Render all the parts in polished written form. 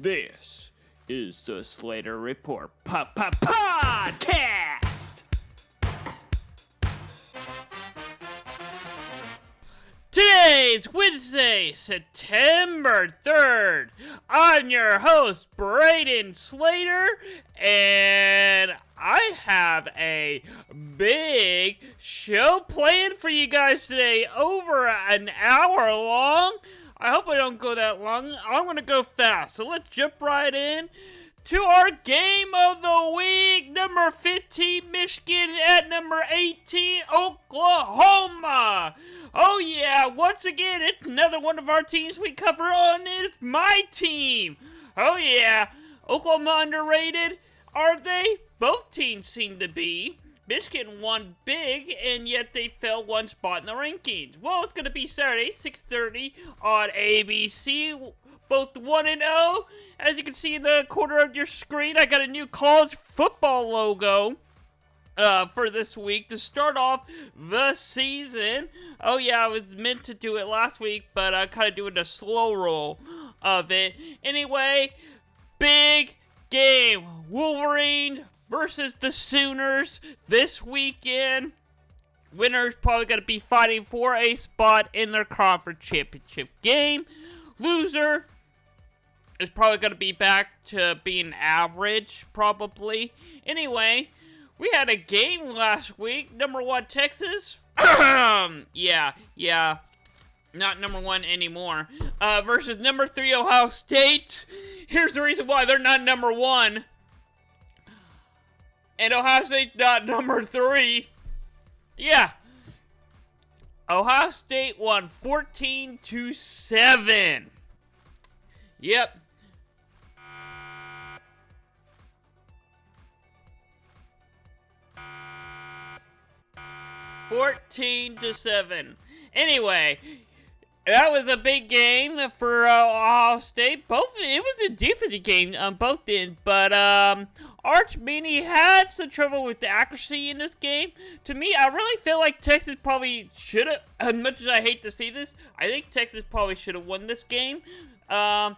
This is the Slater Report podcast. Today's Wednesday, September 3rd. I'm your host, Braden Slater, and I have a big show planned for you guys today, over an hour long. I hope I don't go that long. I'm going to go fast, so let's jump right in to our game of the week. Number 15, Michigan, at number 18, Oklahoma. Oh yeah, once again, it's another one of our teams we cover on. It's my team. Oh yeah, Oklahoma underrated, are they? Both teams seem to be. Michigan won big, and yet they fell one spot in the rankings. Well, it's going to be Saturday, 6:30 on ABC. Both 1-0. As you can see in the corner of your screen, I got a new college football logo for this week to start off the season. Oh yeah, I was meant to do it last week, but I kind of doing a slow roll of it. Anyway, big game. Wolverines versus the Sooners this weekend. Winner's probably going to be fighting for a spot in their conference championship game. Loser is probably going to be back to being average, probably. Anyway, we had a game last week. Number 1, Texas. Yeah. Not number 1 anymore. Versus number 3, Ohio State. Here's the reason why they're not number 1. And Ohio State not number 3. Yeah. Ohio State won 14-7. Yep. (14-7). Anyway, that was a big game for Ohio State. It was a defensive game on both ends, but Arch Maney had some trouble with the accuracy in this game. To me, I really feel like Texas probably should have, as much as I hate to see this, I think Texas probably should have won this game. Yeah,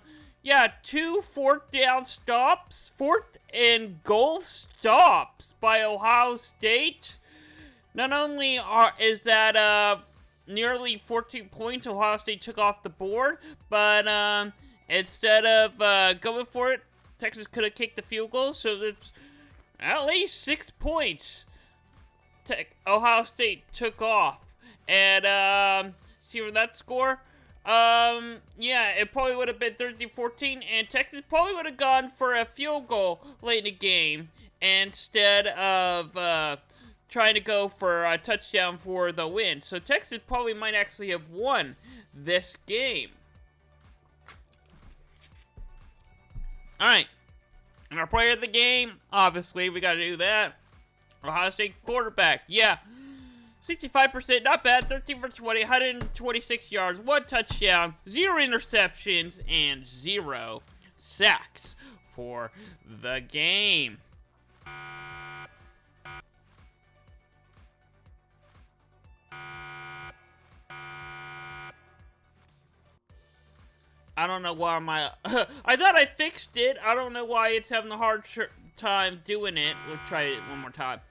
2 4th down stops, 4th and goal stops by Ohio State. Not only is that nearly 14 points Ohio State took off the board, but instead of going for it, Texas could have kicked the field goal, so it's at least 6 points Ohio State took off. And see where that score? Yeah, it probably would have been 13-14, and Texas probably would have gone for a field goal late in the game instead of trying to go for a touchdown for the win. So Texas probably might actually have won this game. Alright. And our player of the game, obviously, we got to do that. Ohio State quarterback, yeah. 65%, not bad. 13 for 20, 126 yards, 1 touchdown, 0 interceptions, and 0 sacks for the game. I don't know why I thought I fixed it. I don't know why it's having a hard time doing it. We'll try it one more time.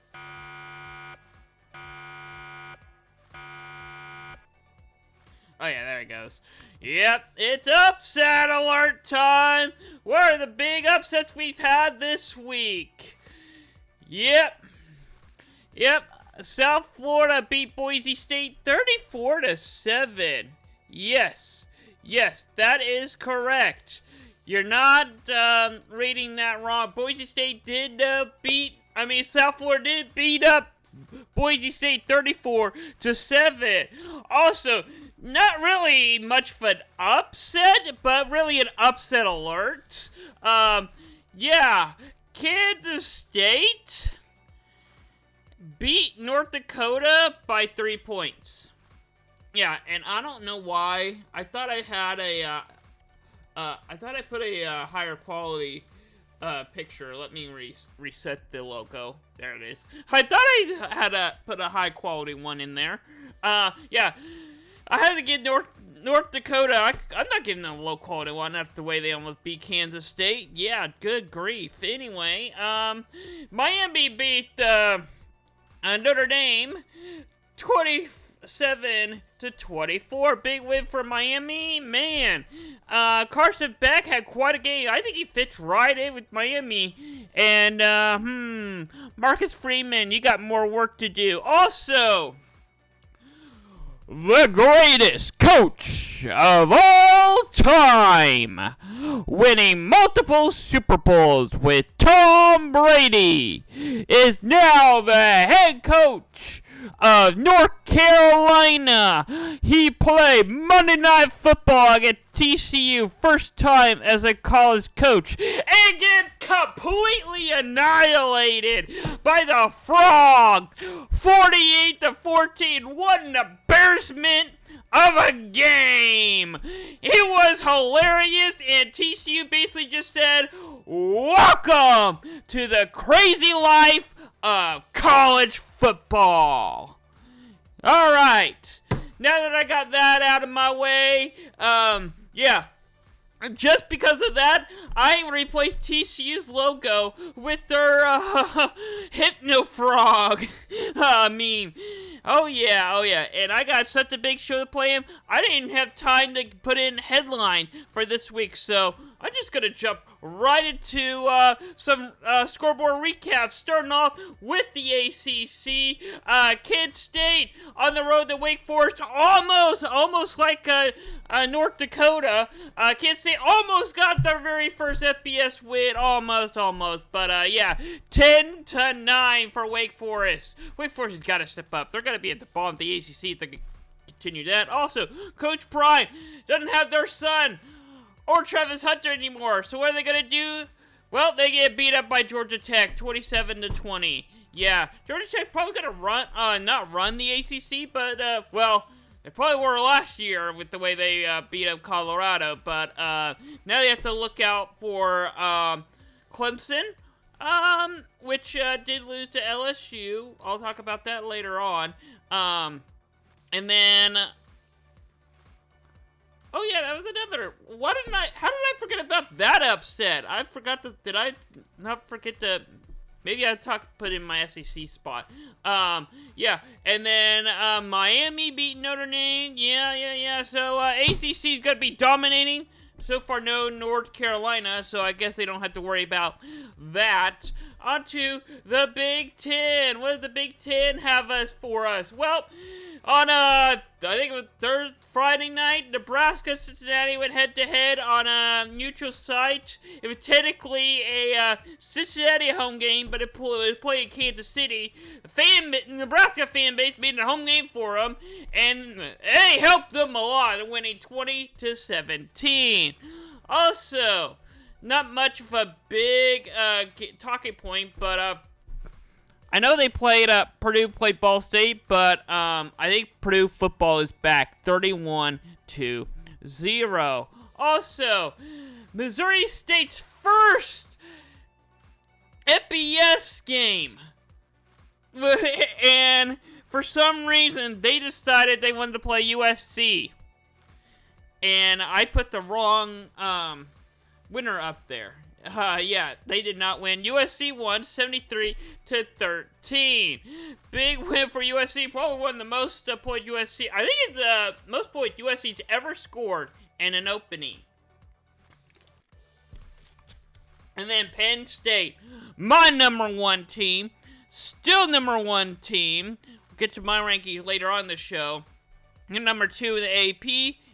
Oh yeah, there it goes. Yep, it's upset alert time. What are the big upsets we've had this week? Yep. South Florida beat Boise State 34-7. Yes, that is correct. You're not reading that wrong. Boise State did South Florida did beat up Boise State 34-7. Also, not really much of an upset, but really an upset alert. Yeah, Kansas State beat North Dakota by 3 points. Yeah, and I don't know why. I thought I had I put a higher quality picture. Let me reset the logo. There it is. I thought I had put a high quality one in there. Yeah. I had to get North Dakota. I'm not giving them a low quality one after the way they almost beat Kansas State. Yeah, good grief. Anyway, Miami beat Notre Dame 27-24. Big win for Miami. Man, Carson Beck had quite a game. I think he fits right in with Miami. And Marcus Freeman, you got more work to do. Also, the greatest coach of all time, winning multiple Super Bowls with Tom Brady, is now the head coach of North Carolina. He played Monday Night Football against TCU first time as a college coach and gets completely annihilated by the Frog 48-14. What an embarrassment of a game. It was hilarious, and TCU basically just said, welcome to the crazy life of college football. All right, now that I got that out of my way, yeah, just because of that, I replaced TCU's logo with their Hypno Frog meme. Oh yeah, and I got such a big show to play in, I didn't have time to put in headline for this week, so I'm just gonna jump right into some scoreboard recaps, starting off with the ACC. Kansas State on the road to Wake Forest, almost like North Dakota. Kansas State almost got their very first FBS win, almost, but yeah, 10-9 for Wake Forest. Wake Forest has got to step up. They're gonna be at the bottom of the ACC if they can continue that. Also, Coach Prime doesn't have their son or Travis Hunter anymore. So what are they going to do? Well, they get beat up by Georgia Tech, 27-20. Yeah, Georgia Tech probably going to not run the ACC, but, well, they probably were last year with the way they beat up Colorado. But now they have to look out for Clemson, which did lose to LSU. I'll talk about that later on. And then... oh yeah, that was another. How did I forget about that upset? I forgot did I not forget to, maybe I put in my SEC spot. Yeah, and then Miami beat Notre Dame. Yeah. So ACC's gonna be dominating. So far, no North Carolina, so I guess they don't have to worry about that. On to the Big Ten. What does the Big Ten have for us? Well, on I think it was Friday night, Nebraska-Cincinnati went head-to-head on a neutral site. It was technically a Cincinnati home game, but it was played in Kansas City. The Nebraska fan base made it a home game for them, and they helped them a lot, winning 20-17. Also, not much of a big talking point, but I know they played, Purdue played Ball State, but I think Purdue football is back, 31-0. Also, Missouri State's first FBS game. And for some reason, they decided they wanted to play USC. And I put the wrong winner up there. Yeah, they did not win. USC won 73-13. Big win for USC. Probably one of the most point USC. I think it's the most point USC's ever scored in an opening. And then Penn State, my number one team, still number one team. We'll get to my rankings later on in the show. They're number 2 in the AP.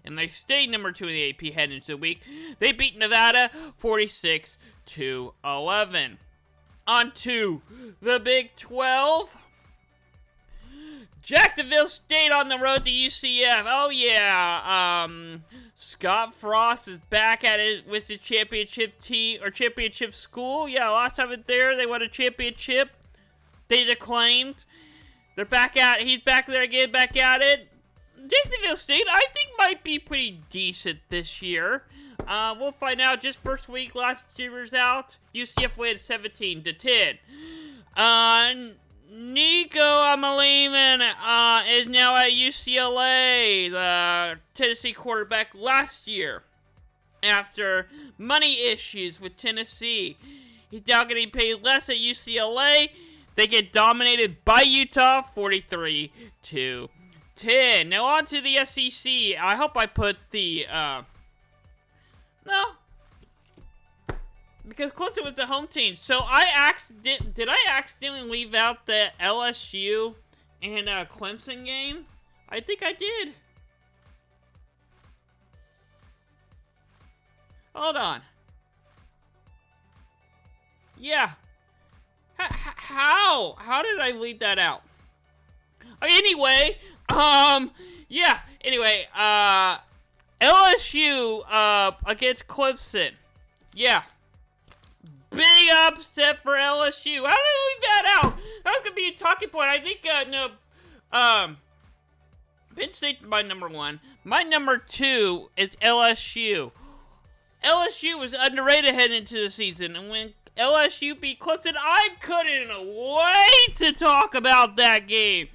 And they stayed number 2 in the AP heading into the week. They beat Nevada 46-11. On to the Big 12. Jacksonville State on the road to UCF. Oh yeah, Scott Frost is back at it with the championship team or championship school. Yeah, last time there they won a championship. They declaimed. They're back at it. He's back there again, back at it. Jacksonville State, I think, might be pretty decent this year. We'll find out just first week. Last year's out. UCF wins 17-10. Nico Amaliman is now at UCLA, the Tennessee quarterback last year. After money issues with Tennessee, he's now getting paid less at UCLA. They get dominated by Utah, 43-10. Now on to the SEC. I hope I put the, no. Because Clemson was the home team. So did I accidentally leave out the LSU and Clemson game? I think I did. Hold on. Yeah. How did I leave that out? Anyway, yeah. Anyway, LSU against Clemson. Yeah. Big upset for LSU. How did I leave that out? That could be a talking point. I think Penn State my number 1. My number 2 is LSU. LSU was underrated heading into the season, and when LSU beat Clemson, I couldn't wait to talk about that game.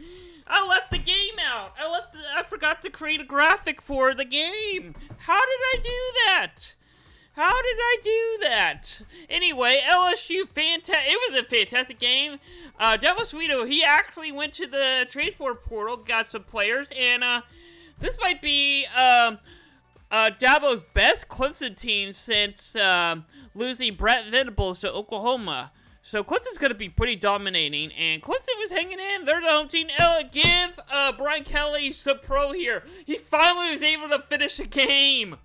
I left the game out. I forgot to create a graphic for the game. How did I do that? Anyway, LSU, it was a fantastic game. Devil Sweeto, he actually went to the transfer portal, got some players, and this might be Dabo's best Clemson team since losing Brett Venables to Oklahoma. So Clemson's going to be pretty dominating, and Clemson was hanging in. They're the home team. Give Brian Kelly some pro here. He finally was able to finish a game.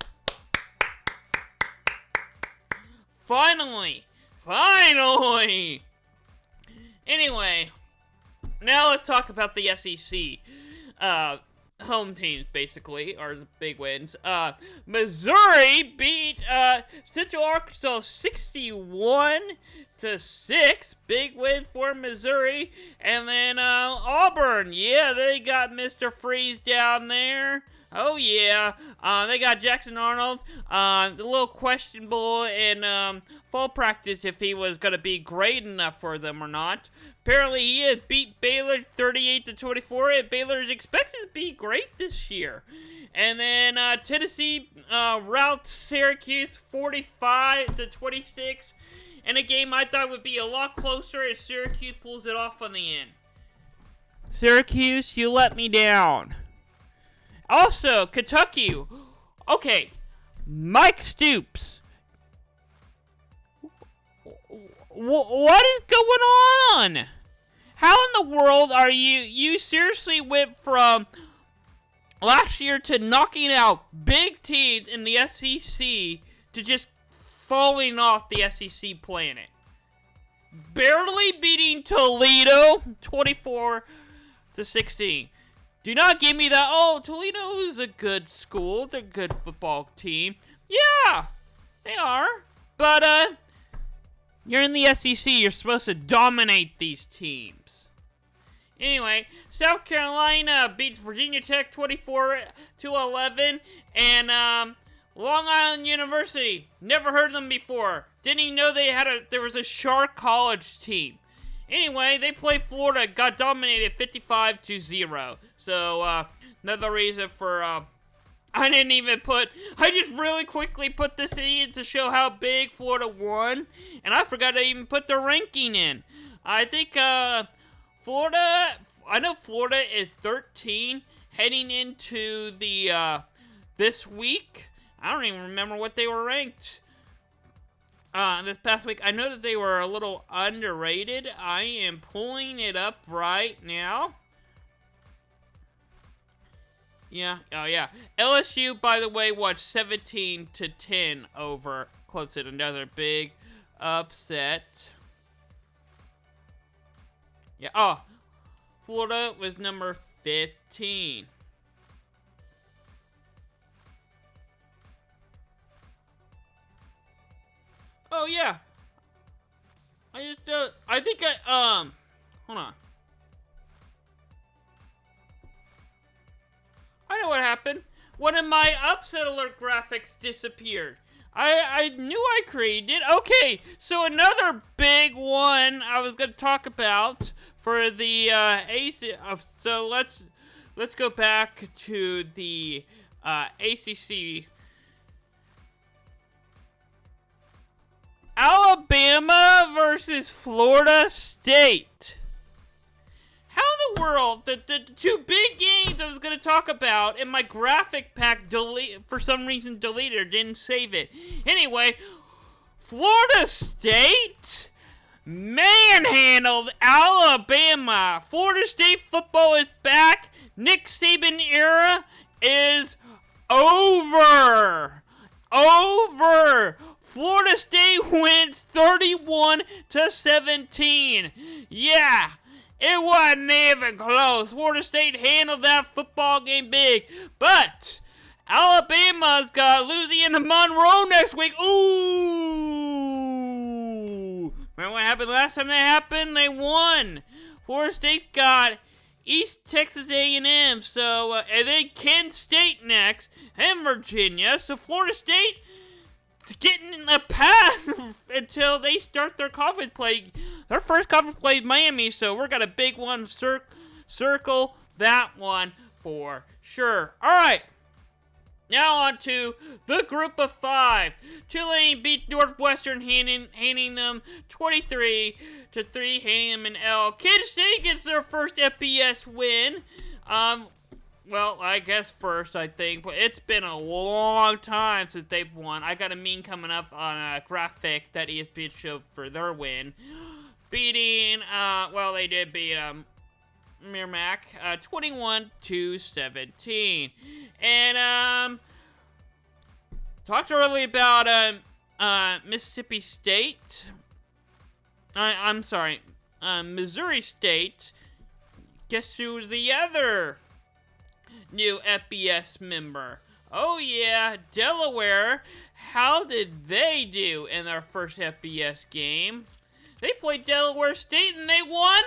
Finally. Anyway, now let's talk about the SEC. Home teams, basically, are the big wins. Missouri beat Central Arkansas 61-6. Big win for Missouri. And then Auburn, yeah, they got Mr. Freeze down there. Oh, yeah. They got Jackson Arnold. A little questionable in fall practice if he was going to be great enough for them or not. Apparently, he had beat Baylor 38-24, and Baylor is expected to be great this year. And then Tennessee routs Syracuse 45-26, in a game I thought would be a lot closer as Syracuse pulls it off on the end. Syracuse, you let me down. Also, Kentucky. Okay, Mike Stoops. What is going on? How in the world are you seriously went from last year to knocking out big teams in the SEC to just falling off the SEC planet? Barely beating Toledo 24-16. Do not give me that, oh, Toledo is a good school, they're a good football team. Yeah, they are. But, you're in the SEC, you're supposed to dominate these teams. Anyway, South Carolina beats Virginia Tech 24-11, and, Long Island University, never heard of them before. Didn't even know there was a Shark College team. Anyway, they played Florida, got dominated 55-0. So, another reason for, I just really quickly put this in to show how big Florida won. And I forgot to even put the ranking in. I think, Florida is 13 heading into the, this week. I don't even remember what they were ranked. This past week, I know that they were a little underrated. I am pulling it up right now. Yeah, oh yeah. LSU, by the way, won 17-10 over Clemson. Another big upset. Yeah, oh. Florida was number 15. Oh, yeah. I think hold on. I know what happened. One of my upset alert graphics disappeared. I knew I created it. Okay, so another big one I was going to talk about for the AC. So let's go back to the ACC. Alabama versus Florida State. How in the world, the two big games I was going to talk about in my graphic pack for some reason deleted or didn't save it. Anyway, Florida State manhandled Alabama. Florida State football is back. Nick Saban era is over. Florida State wins 31-17. Yeah. It wasn't even close. Florida State handled that football game big. But Alabama's got Louisiana Monroe next week. Ooh. Remember what happened last time that happened? They won. Florida State got East Texas A&M. So, and then Kent State next. And Virginia. So Florida State getting in a path until they start their conference play. Their first conference play is Miami, so we're got a big one. Circle that one for sure. All right. Now on to the group of 5. Tulane beat Northwestern, handing them 23-3, handing them an L. Kansas State gets their first FBS win. Well, I guess first, I think, but it's been a long time since they've won. I got a meme coming up on a graphic that ESPN showed for their win. Beating, they did beat, Merrimack, 21-17. And, talked earlier about, Mississippi State. I'm sorry, Missouri State. Guess who's the other new FBS member? Oh yeah, Delaware. How did they do in their first FBS game? They played Delaware State and they won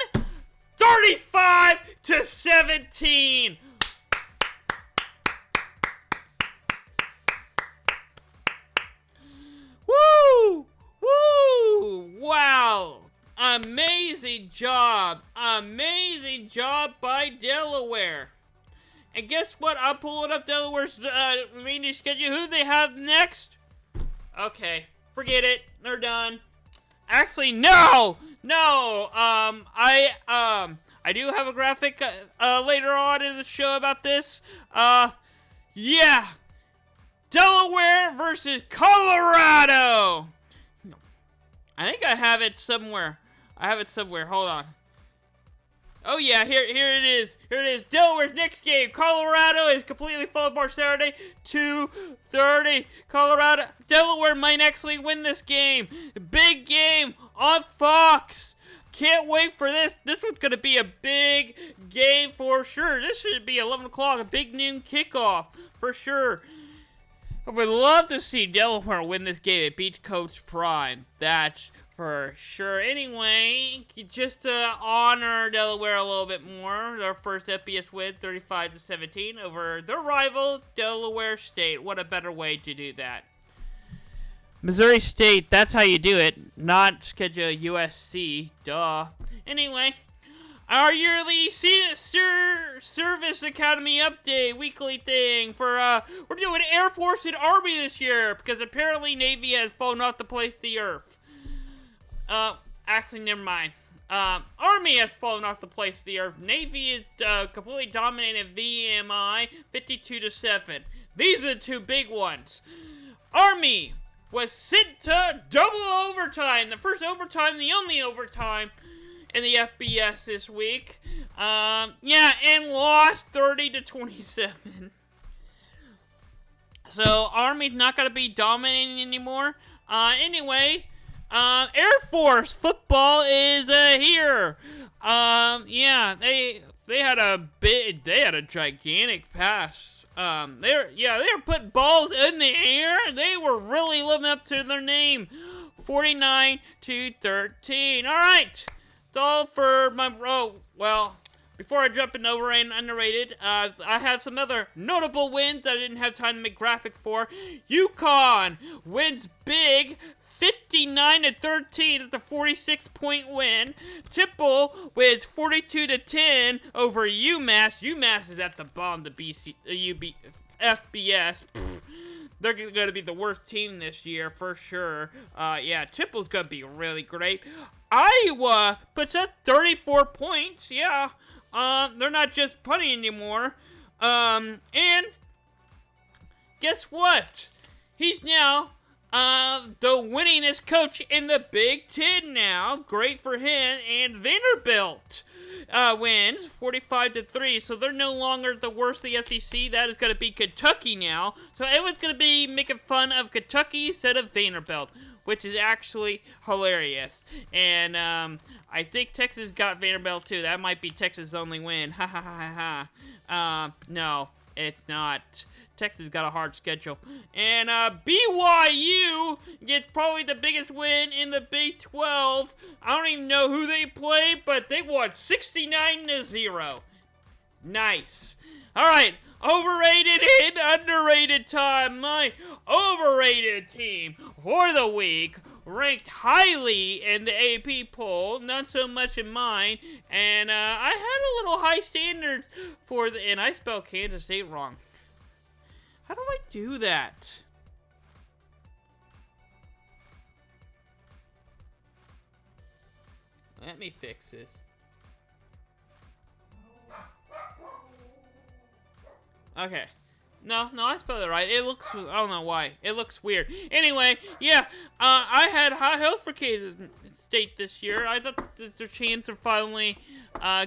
35-17. Woo! Woo! Wow! Amazing job by Delaware. And guess what? I'm pulling up Delaware's meeting schedule. Who do they have next? Okay, forget it. They're done. Actually, no. I do have a graphic later on in the show about this. Yeah. Delaware versus Colorado. I think I have it somewhere. Hold on. Oh yeah, here it is. Delaware's next game. Colorado is completely full bar Saturday, 2:30. Delaware might actually win this game. Big game on Fox. Can't wait for this. This one's gonna be a big game for sure. This should be 11 o'clock, a big noon kickoff for sure. I would love to see Delaware win this game. It beats Coach Prime. That's for sure. Anyway, just to honor Delaware a little bit more, their first FBS win, 35-17 over their rival, Delaware State. What a better way to do that. Missouri State, that's how you do it, not schedule USC. Duh. Anyway, our yearly Service Academy update, weekly thing for, we're doing Air Force and Army this year, because apparently Navy has fallen off the face of the earth. Actually, never mind. Army has fallen off the face of the earth. Navy is, completely dominated VMI, 52-7. These are the two big ones. Army was sent to double overtime. The first overtime, the only overtime in the FBS this week. And lost 30-27. So, Army's not going to be dominating anymore. Anyway, Air Force football is here. They had a gigantic pass. They were putting balls in the air. They were really living up to their name. 49-13. All right, that's all for my before I jump into overrated and underrated, I have some other notable wins I didn't have time to make graphic for. UConn wins big, 59-13 at the 46-point win. Temple wins 42-10 over UMass. UMass is at the bottom of the FBS. They're going to be the worst team this year for sure. Yeah, Temple's going to be really great. Iowa puts up 34 points. Yeah, they're not just punting anymore. And guess what? He's now the winningest coach in the Big Ten now. Great for him. And Vanderbilt wins 45-3. So they're no longer the worst of the SEC. That is going to be Kentucky now. So everyone's going to be making fun of Kentucky instead of Vanderbilt, which is actually hilarious. And I think Texas got Vanderbilt too. That might be Texas' only win. Ha ha ha ha. No, it's not. Texas got a hard schedule. And BYU gets probably the biggest win in the Big 12. I don't even know who they played, but they won 69-0. Nice. All right, overrated and underrated time. My overrated team for the week, ranked highly in the AP poll, not so much in mine. And I had a little high standards for the, and I spelled Kansas State wrong. How do I do that? Let me fix this. Okay. No, I spelled it right. It looks, I don't know why. It looks weird. Anyway, yeah, I had high hopes for Kansas State this year. I thought there's a chance to finally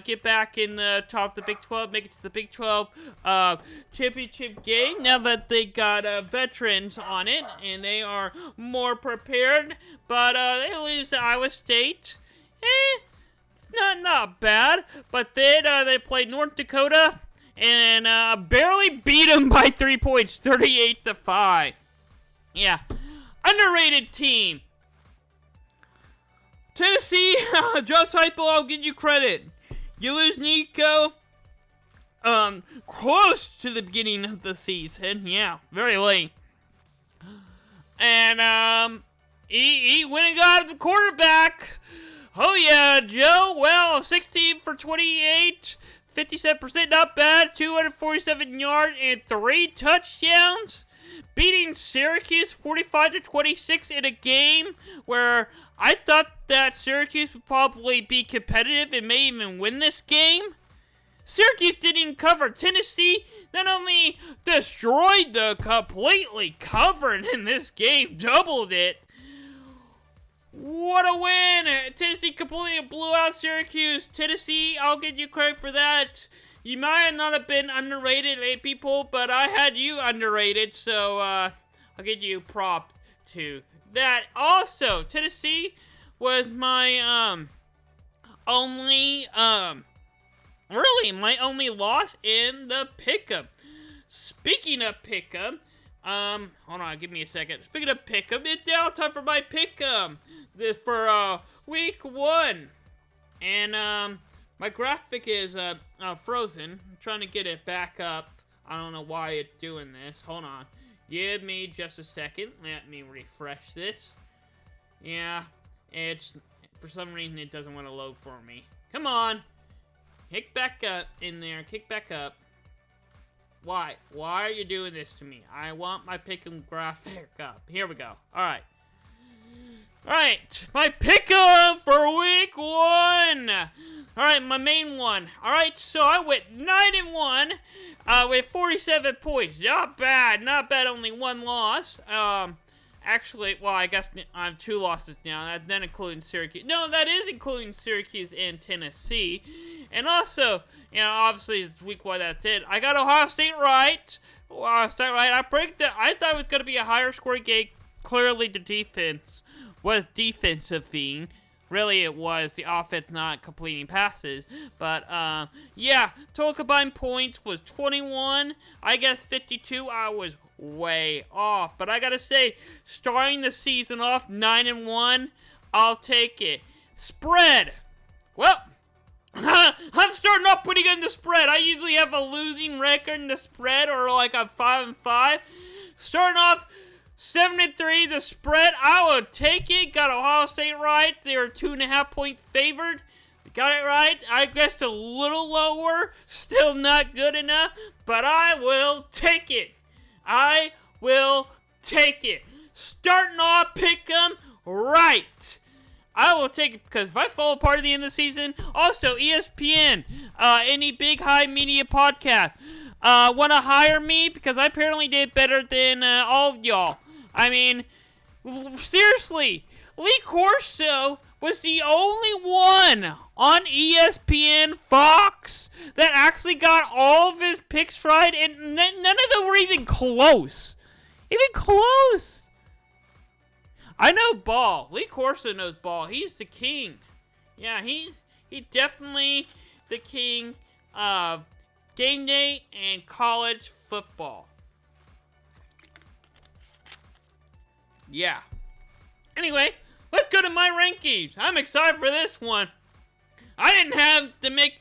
get back in the top of the Big 12, make it to the Big 12 championship game. Now that they got veterans on it, and they are more prepared. But they lose to Iowa State. Not bad. But then they played North Dakota and barely beat them by 3 points, 38-5. Yeah, underrated team. Tennessee, Josh Heupel, I'll give you credit. You lose Nico, close to the beginning of the season. Yeah, very late. And he went and got the quarterback. Oh yeah, Joe. Well, 16 for 28. 57%, not bad. 247 yards and 3 touchdowns. Beating Syracuse 45-26 in a game where I thought that Syracuse would probably be competitive and may even win this game. Syracuse didn't even cover. Tennessee not only destroyed the completely covered in this game, doubled it. What a win! Tennessee completely blew out Syracuse. Tennessee, I'll give you credit for that. You might not have been underrated, people, but I had you underrated, so I'll give you props to that. Also, Tennessee was my only my only loss in the pick'em. Speaking of pick'em, hold on, give me a second. Speaking of pick'em, it's now time for my pick'em. This for week 1, and my graphic is frozen. I'm trying to get it back up. I don't know why it's doing this. Hold on, give me just a second. Let me refresh this. Yeah, it's for some reason it doesn't want to load for me. Come on, kick back up in there. Kick back up. Why? Why are you doing this to me? I want my pick'em graphic up. Here we go. All right. Alright, my pick'em for week 1. Alright, my main one. Alright, so I went 9-1 with 47 points. Not bad, only 1 loss. Actually, well, I guess I have 2 losses now. That's including Syracuse. No, that is including Syracuse and Tennessee. And also, you know, obviously it's week 1, that's it. I got Ohio State right. I predicted, I thought it was going to be a higher scoring game. Clearly the defense was defensiving. Really, it was the offense not completing passes. But, yeah, total combined points was 21. I guess 52. I was way off. But I gotta say, starting the season off 9-1, I'll take it. Spread. Well, I'm starting off pretty good in the spread. I usually have a losing record in the spread, or like a 5-5. Starting off 7-3, the spread. I will take it. Got Ohio State right. They were 2.5-point favored. Got it right. I guessed a little lower. Still not good enough, but I will take it. I will take it. Starting off, pick 'em right. I will take it because if I fall apart at the end of the season, also ESPN, any big high media podcast, want to hire me because I apparently did better than all of y'all. I mean, seriously, Lee Corso was the only one on ESPN Fox that actually got all of his picks right, and none of them were even close. Even close. I know ball. Lee Corso knows ball. He's the king. Yeah, he's definitely the king of game day and college football. Yeah. Anyway, let's go to my rankings. I'm excited for this one. I didn't have to make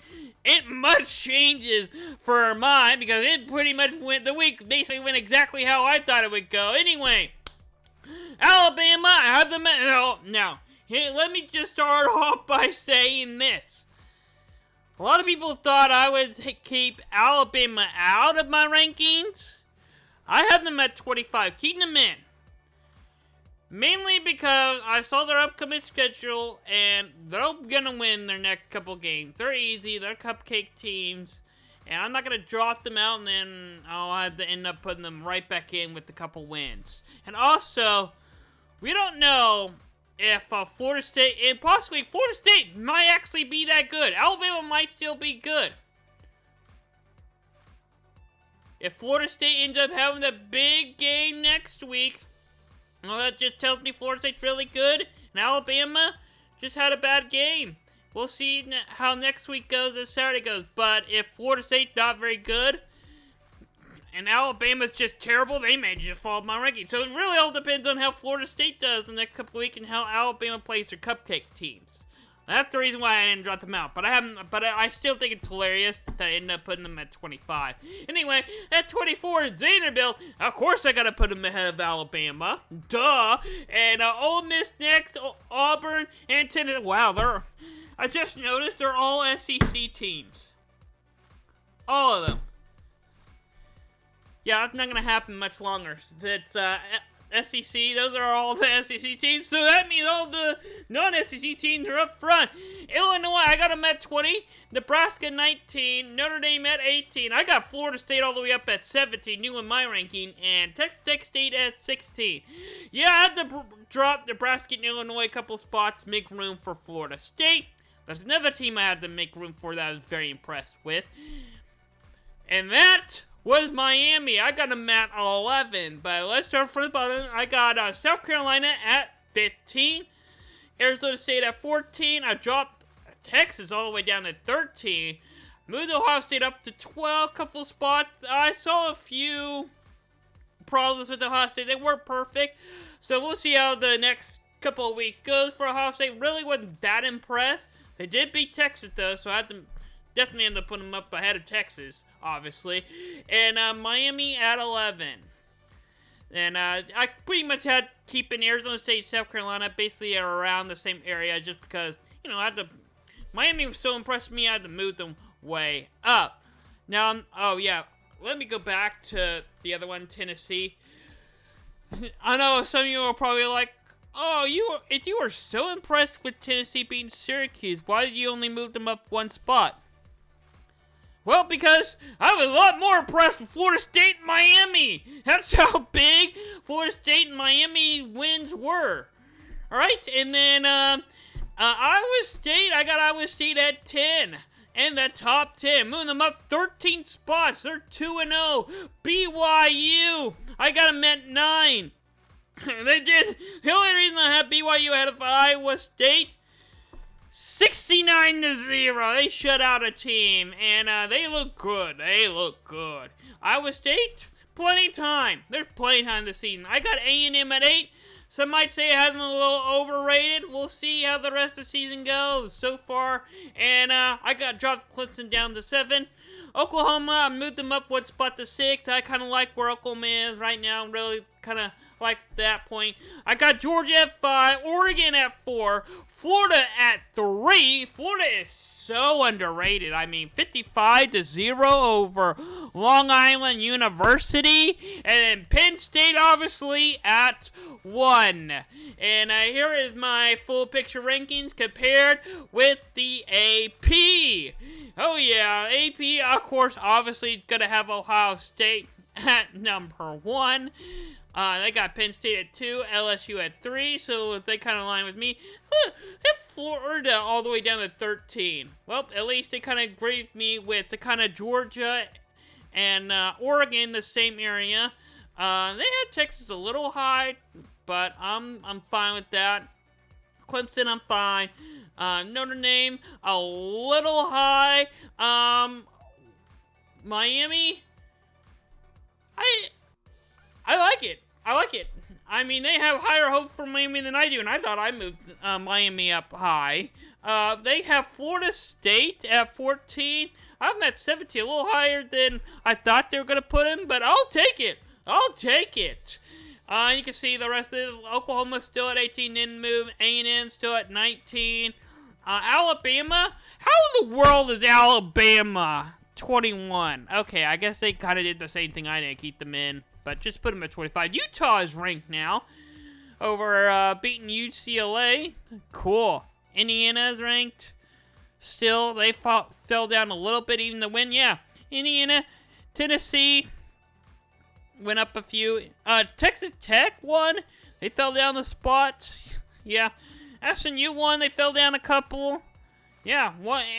much changes for mine because it pretty much went, the week basically went exactly how I thought it would go. Anyway, Alabama, I have them at, now, here, let me just start off by saying this. A lot of people thought I would keep Alabama out of my rankings. I have them at 25, keeping them in. Mainly because I saw their upcoming schedule, and they're gonna win their next couple games. They're easy, they're cupcake teams, and I'm not gonna drop them out and then I'll have to end up putting them right back in with a couple wins. And also, we don't know if Florida State, and possibly Florida State might actually be that good. Alabama might still be good. If Florida State ends up having a big game next week, well, that just tells me Florida State's really good, and Alabama just had a bad game. We'll see how next week goes, this Saturday goes. But if Florida State's not very good, and Alabama's just terrible, they may just fall off my ranking. So it really all depends on how Florida State does the next couple of weeks and how Alabama plays their cupcake teams. That's the reason why I didn't drop them out. But I still think it's hilarious that I ended up putting them at 25. Anyway, at 24, Vanderbilt. Of course I gotta put them ahead of Alabama. Duh. And Ole Miss next, Auburn, and Tennessee. Wow, I just noticed they're all SEC teams. All of them. Yeah, that's not gonna happen much longer. That SEC, those are all the SEC teams, so that means all the non-SEC teams are up front. Illinois, I got them at 20, Nebraska 19, Notre Dame at 18. I got Florida State all the way up at 17, new in my ranking, and Texas State at 16. Yeah, I had to drop Nebraska and Illinois a couple spots, make room for Florida State. There's another team I had to make room for that I was very impressed with, and that was Miami. I got them at 11, but let's start from the bottom. I got South Carolina at 15, Arizona State at 14. I dropped Texas all the way down to 13. Moved Ohio State up to 12, couple spots. I saw a few problems with Ohio State. They weren't perfect, so we'll see how the next couple of weeks goes for Ohio State. Really wasn't that impressed. They did beat Texas, though, so I had to definitely end up putting them up ahead of Texas, obviously. And Miami at 11. And I pretty much had keeping Arizona State, South Carolina basically around the same area just because, you know, Miami was so impressed with me, I had to move them way up. Now, oh yeah, let me go back to the other one, Tennessee. I know some of you are probably like, oh, if you were so impressed with Tennessee beating Syracuse, why did you only move them up one spot? Well, because I was a lot more impressed with Florida State and Miami. That's how big Florida State and Miami wins were. Alright, and then Iowa State, I got Iowa State at 10. And the top 10, moving them up 13 spots. They're 2-0. BYU, I got them at 9. They did. The only reason I have BYU ahead of Iowa State, 69-0. They shut out a team, and they look good. They look good. Iowa State, plenty of time. There's plenty of time this season. I got A&M at 8. Some might say I have them a little overrated. We'll see how the rest of the season goes so far. And I got dropped Clemson down to 7. Oklahoma, I moved them up one spot to 6. I kind of like where Oklahoma is right now. Really kind of like that point. I got Georgia at 5, Oregon at 4, Florida at 3. Florida is so underrated. I mean, 55-0 over Long Island University. And then Penn State, obviously, at 1. And here is my full picture rankings compared with the AP. Oh, yeah, AP, of course, obviously going to have Ohio State at number 1. They got Penn State at 2, LSU at 3, so they kind of align with me. They have Florida all the way down to 13. Well, at least they kind of agreed me with the kind of Georgia and Oregon, the same area. They had Texas a little high, but I'm fine with that. Clemson, I'm fine. Notre Dame, a little high. Miami, I like it. I like it. I mean, they have higher hopes for Miami than I do, and I thought I moved Miami up high. They have Florida State at 14. I'm at 17, a little higher than I thought they were going to put him, but I'll take it. I'll take it. You can see the rest of Oklahoma still at 18, didn't move. A&M still at 19. Alabama? How in the world is Alabama 21? Okay, I guess they kind of did the same thing I did, keep them in. But just put them at 25. Utah is ranked now over beating UCLA. Cool. Indiana is ranked. Still, they fell down a little bit, even the win. Yeah, Indiana, Tennessee went up a few. Texas Tech won. They fell down the spot. Yeah. SMU won. They fell down a couple. Yeah,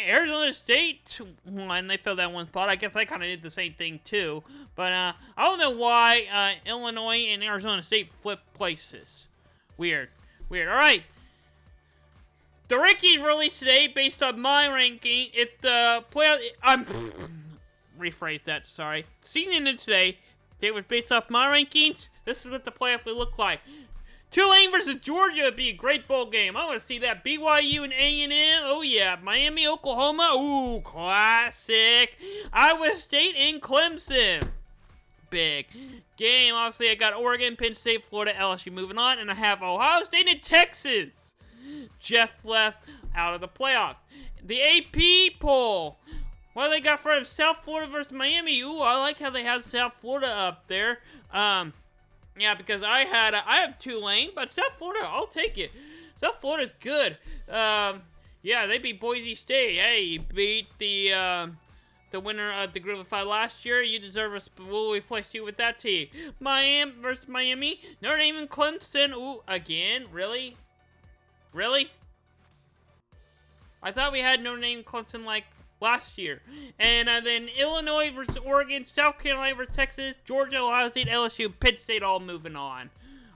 Arizona State won. They fell down one spot. I guess I kind of did the same thing, too. But I don't know why Illinois and Arizona State flipped places. Weird. All right. The rankings released today based on my ranking. If the playoff... rephrase that, sorry. Seen in it today, it was based off my rankings. This is what the playoff would look like. Tulane versus Georgia would be a great bowl game. I want to see that. BYU and A&M. Oh, yeah. Miami, Oklahoma. Ooh, classic. Iowa State and Clemson. Big game. Obviously, I got Oregon, Penn State, Florida, LSU moving on. And I have Ohio State and Texas. Jeff left out of the playoff. The AP poll. What do they got for South Florida versus Miami? Ooh, I like how they have South Florida up there. Yeah, because I have Tulane, but South Florida, I'll take it. South Florida's good. Yeah, they beat Boise State. Hey, you beat the winner of the Group of 5 last year. You deserve a. We'll replace you with that team. Miami versus Miami. Notre Dame and Clemson. Ooh, again, really? I thought we had Notre Dame and Clemson like last year. And then Illinois versus Oregon, South Carolina versus Texas, Georgia, Ohio State, LSU, Penn State all moving on.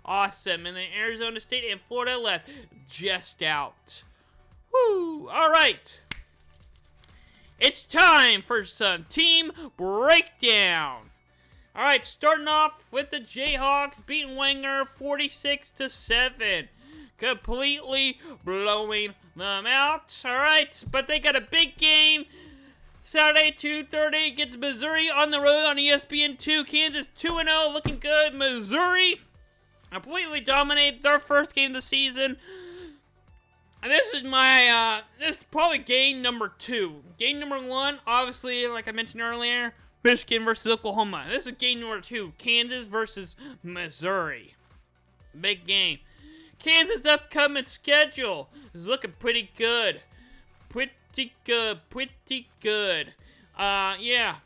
Awesome. And then Arizona State and Florida left just out. Woo! All right. It's time for some team breakdown. All right, starting off with the Jayhawks beating Wenger 46-7. Completely blowing them out. All right, but they got a big game Saturday, 2:30 against Missouri on the road on ESPN2. Kansas 2-0, looking good. Missouri completely dominated their first game of the season. And this is my, this is probably game number 2. Game number 1, obviously, like I mentioned earlier, Michigan versus Oklahoma. This is game number 2, Kansas versus Missouri. Big game. Kansas' upcoming schedule is looking pretty good. Pretty good. Yeah.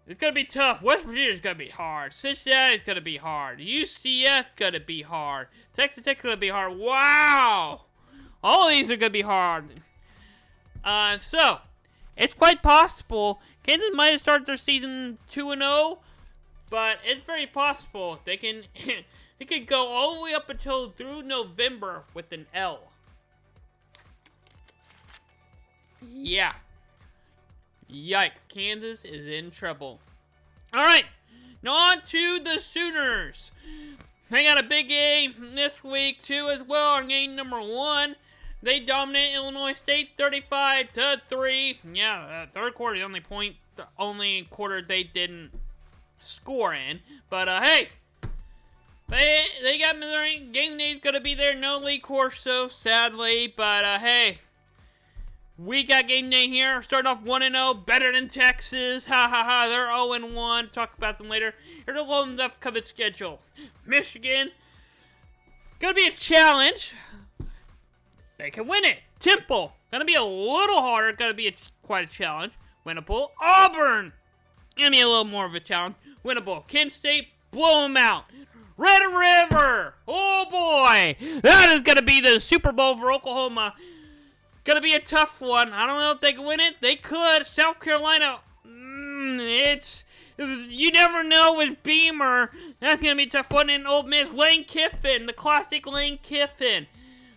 It's going to be tough. West Virginia's going to be hard. Cincinnati's going to be hard. UCF going to be hard. Texas Tech going to be hard. Wow! All these are going to be hard. So, it's quite possible Kansas might have started their season 2-0, but it's very possible they can they could go all the way up until through November with an L. Yeah. Yikes. Kansas is in trouble. Alright. Now on to the Sooners. They got a big game this week, too, as well, on game number 1. They dominate Illinois State 35-3. Yeah, the third quarter, the only quarter they didn't score in. But, hey, They got Missouri. Game day's gonna be there. No Lee Corso, sadly, but hey. We got game day here. Starting off 1-0, better than Texas. Ha ha ha. They're 0-1. Talk about them later. Here's a little upcoming schedule. Michigan, gonna be a challenge. They can win it. Temple, gonna be a little harder. Gonna be quite a challenge. Winnable. Auburn, gonna be a little more of a challenge. Winnable. Kent State, blow them out. Red River, oh boy, that is gonna be the Super Bowl for Oklahoma. Gonna be a tough one. I don't know if they can win it. They could. South Carolina, you never know with Beamer. That's gonna be a tough one. And Ole Miss, Lane Kiffin, the classic Lane Kiffin.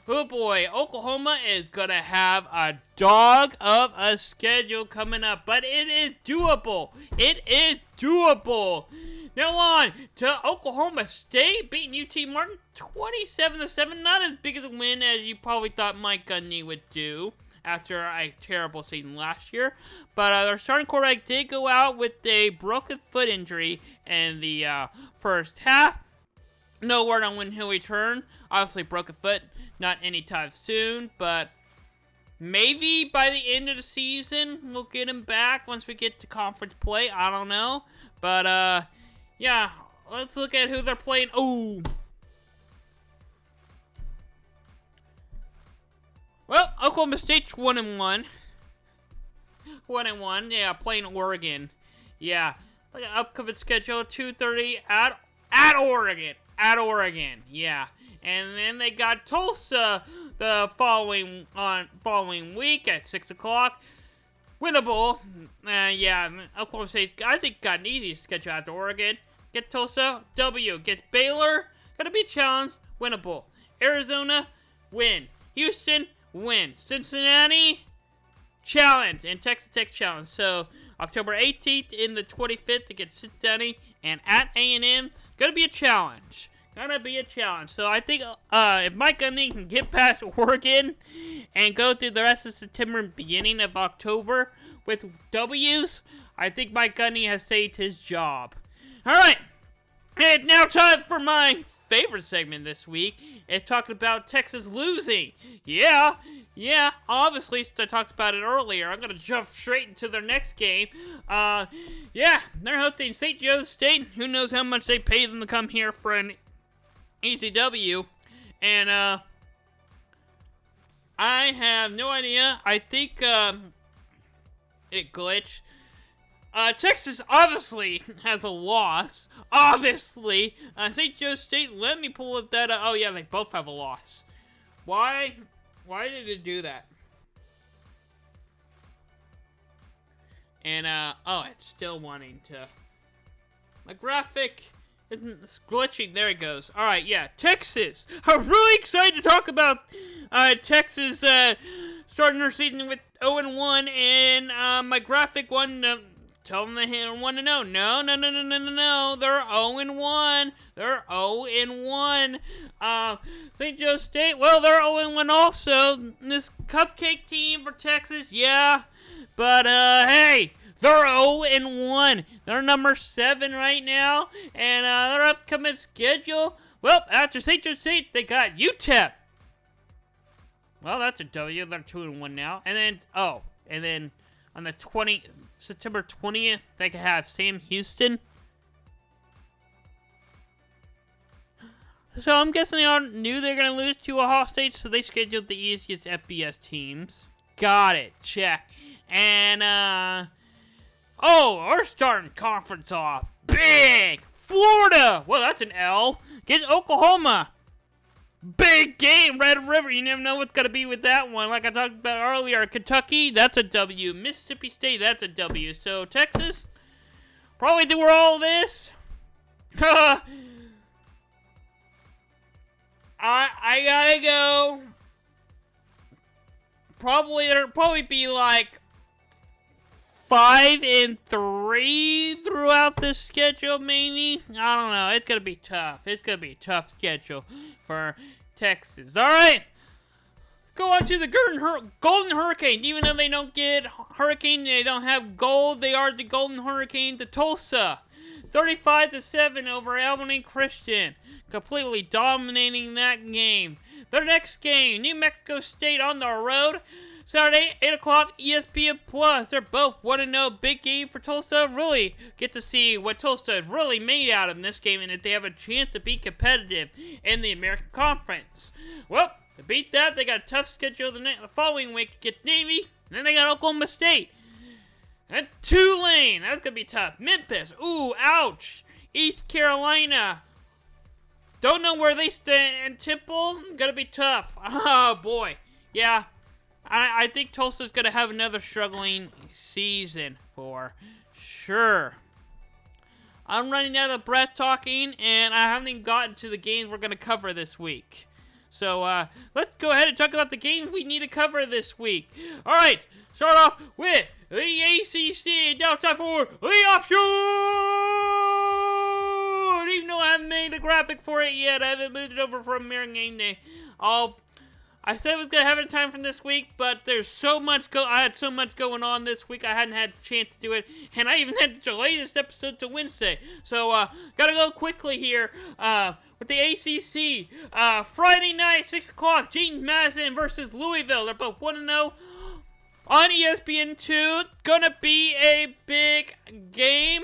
Oh boy, Oklahoma is gonna have a dog of a schedule coming up, but it is doable. It is doable. Now on to Oklahoma State beating UT Martin 27-7. Not as big as a win as you probably thought Mike Gundy would do after a terrible season last year. But their starting quarterback did go out with a broken foot injury in the first half. No word on when he'll return. Obviously, broken foot, not anytime soon, but maybe by the end of the season we'll get him back once we get to conference play. I don't know, but yeah, let's look at who they're playing. Oh. Well, Oklahoma State's 1-1. 1-1, yeah, playing Oregon. Yeah, look at upcoming schedule, 2:30 at Oregon. At Oregon, yeah. And then they got Tulsa the following week at 6 o'clock. Winnable. Yeah, Oklahoma State, I think, got an easy schedule after Oregon. Get Tulsa, W. Get Baylor, gonna be a challenge, winnable. Arizona, win. Houston, win. Cincinnati, challenge. And Texas Tech, challenge. So, October 18th and the 25th to get Cincinnati. And at A&M, gonna be a challenge. Gonna be a challenge. So, I think if Mike Gundy can get past Oregon and go through the rest of September and beginning of October with W's, I think Mike Gundy has saved his job. Alright, and now time for my favorite segment this week. It's talking about Texas losing. Yeah, obviously, I talked about it earlier. I'm going to jump straight into their next game. Yeah, they're hosting St. Joe's State. Who knows how much they pay them to come here for an ECW. And, I have no idea. I think, it glitched. Texas obviously has a loss. Obviously. St. Joe State, let me pull up that. Oh, yeah, they both have a loss. Why did it do that? And, oh, it's still wanting to. My graphic isn't glitching. There it goes. Alright, yeah, Texas. I'm really excited to talk about Texas starting their season with 0-1, and my graphic one. Tell them they 1-0. No. They're 0-1. They're 0-1. St. Joe State, well, they're 0-1 also. This cupcake team for Texas, yeah. But, hey, they're 0-1. They're number 7 right now. And their upcoming schedule, well, after St. Joe State, they got UTEP. Well, that's a W. They're 2-1 now. And then, on the September 20th, they could have Sam Houston. So I'm guessing they all knew they were going to lose to Ohio State, so they scheduled the easiest FBS teams. Got it. Check. And, we're starting conference off big. Florida. Well, that's an L. Get Oklahoma. Big game, Red River. You never know what's going to be with that one. Like I talked about earlier, Kentucky, that's a W. Mississippi State, that's a W. So, Texas, probably through all this. I gotta go. There'll probably be like 5-3 throughout this schedule, maybe. I don't know. It's gonna be tough. It's gonna be a tough schedule for Texas. All right. Go on to the Golden Hurricane. Even though they don't get Hurricane, they don't have gold. They are the Golden Hurricane to Tulsa. 35-7 over Albany Christian, completely dominating that game. Their next game, New Mexico State on the road, Saturday, 8 o'clock, ESPN Plus. They're both 1-0. Big game for Tulsa. Really get to see what Tulsa is really made out in this game and if they have a chance to be competitive in the American Conference. Well, to beat that, they got a tough schedule the following week to get Navy. And then they got Oklahoma State. And Tulane. That's going to be tough. Memphis. Ooh, ouch. East Carolina. Don't know where they stand. And Temple. Going to be tough. Oh, boy. Yeah. I think Tulsa's going to have another struggling season for sure. I'm running out of breath talking, and I haven't even gotten to the games we're going to cover this week. So, let's go ahead and talk about the games we need to cover this week. All right, start off with the ACC. Now time for the option! Even though I haven't made a graphic for it yet, I haven't moved it over from American Game Day. I said I was going to have it in time from this week, but there's so much I had so much going on this week, I hadn't had the chance to do it, and I even had to delay this episode to Wednesday. So, gotta go quickly here, with the ACC. Friday night, 6 o'clock, James Madison versus Louisville. They're both 1-0 on ESPN2. Gonna be a big game.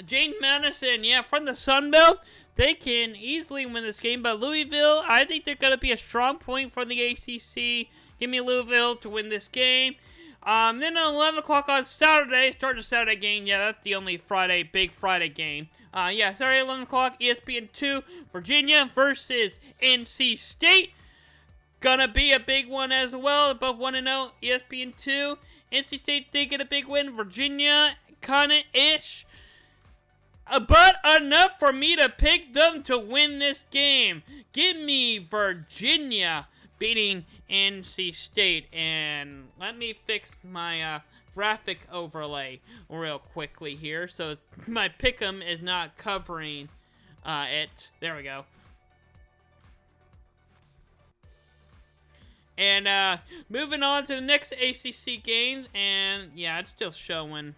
James Madison, yeah, from the Sun Belt. They can easily win this game, but Louisville, I think they're going to be a strong point for the ACC. Give me Louisville to win this game. Then at 11 o'clock on Saturday, start the Saturday game. Yeah, that's the only big Friday game. Saturday 11 o'clock, ESPN2, Virginia versus NC State. Gonna be a big one as well. Both 1-0, ESPN2. NC State, they get a big win. Virginia, kinda-ish. But enough for me to pick them to win this game. Give me Virginia beating NC State. And let me fix my graphic overlay real quickly here, so my pick'em is not covering it. There we go. And moving on to the next ACC game, and yeah, it's still showing.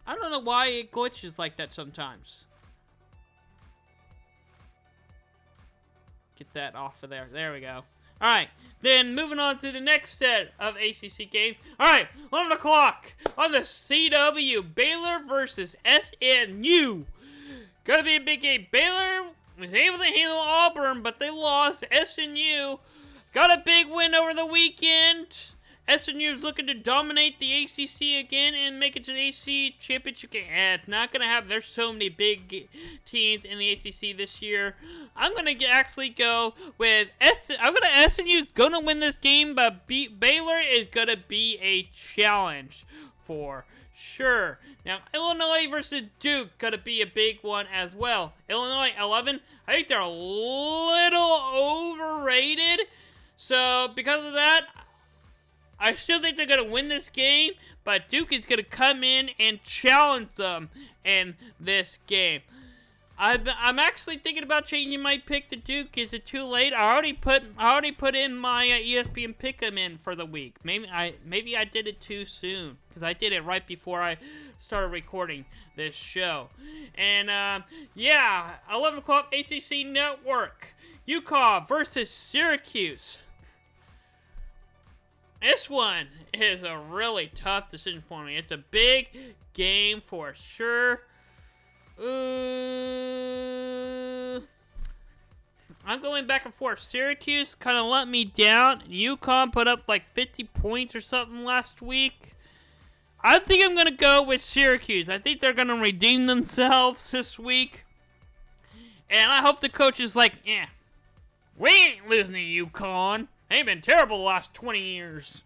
I don't know why it glitches like that sometimes. Get that off of there. There we go. Alright, then moving on to the next set of ACC games. Alright, 11 o'clock on the CW. Baylor versus SMU. Gonna be a big game. Baylor was able to handle Auburn, but they lost. SMU got a big win over the weekend. SMU is looking to dominate the ACC again and make it to the ACC championship game. It's not going to happen. There's so many big teams in the ACC this year. I'm going to actually go with SMU's going to win this game, but Baylor is going to be a challenge for sure. Now, Illinois versus Duke going to be a big one as well. Illinois 11. I think they're a little overrated. So, because of that, I still think they're going to win this game, but Duke is going to come in and challenge them in this game. I'm actually thinking about changing my pick to Duke. Is it too late? I already put in my ESPN pick'em in for the week. Maybe I did it too soon, because I did it right before I started recording this show. And 11 o'clock ACC Network. UConn versus Syracuse. This one is a really tough decision for me. It's a big game for sure. I'm going back and forth. Syracuse kind of let me down. UConn put up like 50 points or something last week. I think I'm going to go with Syracuse. I think they're going to redeem themselves this week. And I hope the coach is like, we ain't losing to UConn. They've been terrible the last 20 years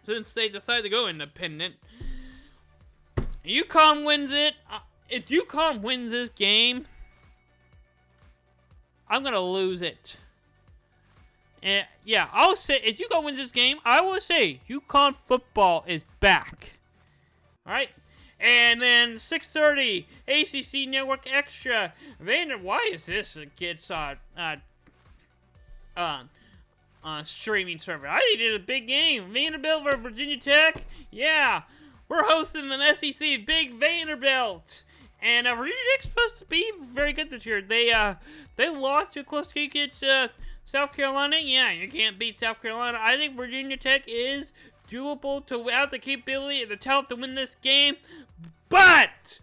since they decided to go independent. UConn wins it. If UConn wins this game, I'm going to lose it. I'll say, if UConn wins this game, I will say UConn football is back. Alright? And then 6:30, ACC Network Extra. Why is this a kid's streaming server? I think it's a big game. Vanderbilt versus Virginia Tech. Yeah. we're hosting an SEC Big Vanderbilt. And Virginia Tech's supposed to be very good this year. They lost to a close kick against South Carolina. Yeah, you can't beat South Carolina. I think Virginia Tech is doable to have the capability and the talent to win this game. But